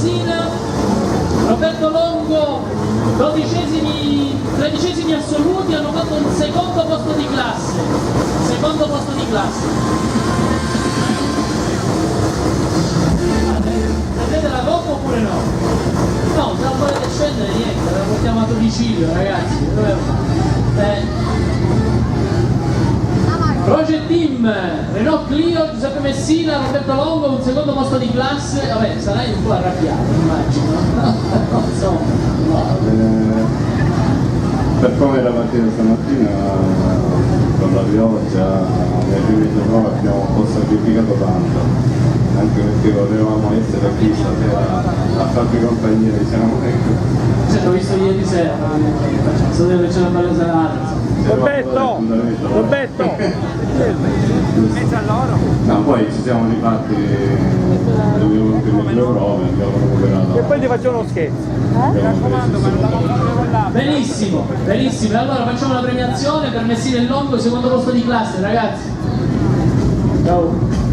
Messina, Roberto Longo 13esimi assoluti, hanno fatto un secondo posto di classe. Prendete la coppa oppure no? No, se non volete scendere niente, la portiamo a domicilio ragazzi. Project Team, Renault Clio, Giuseppe Messina, Roberto Longo, un secondo posto di classe. Vabbè, sarai un po' arrabbiato, immagino. Non so. Per come era partita stamattina, con la pioggia, nei primi giorni abbiamo un po' sacrificato tanto, anche perché volevamo essere qui stasera a farvi compagnia, diciamo. Cioè, l'ho visto ieri sera, so dove c'è una bella serata. Roberto! Mezzo all'oro! No, poi ci siamo rifatti, dovevo prendere due prove, abbiamo recuperato. E poi ti faccio uno scherzo. Mi raccomando, ma non la con là. Benissimo, benissimo. Allora facciamo la premiazione per Messina e Longo, secondo posto di classe, ragazzi. Ciao.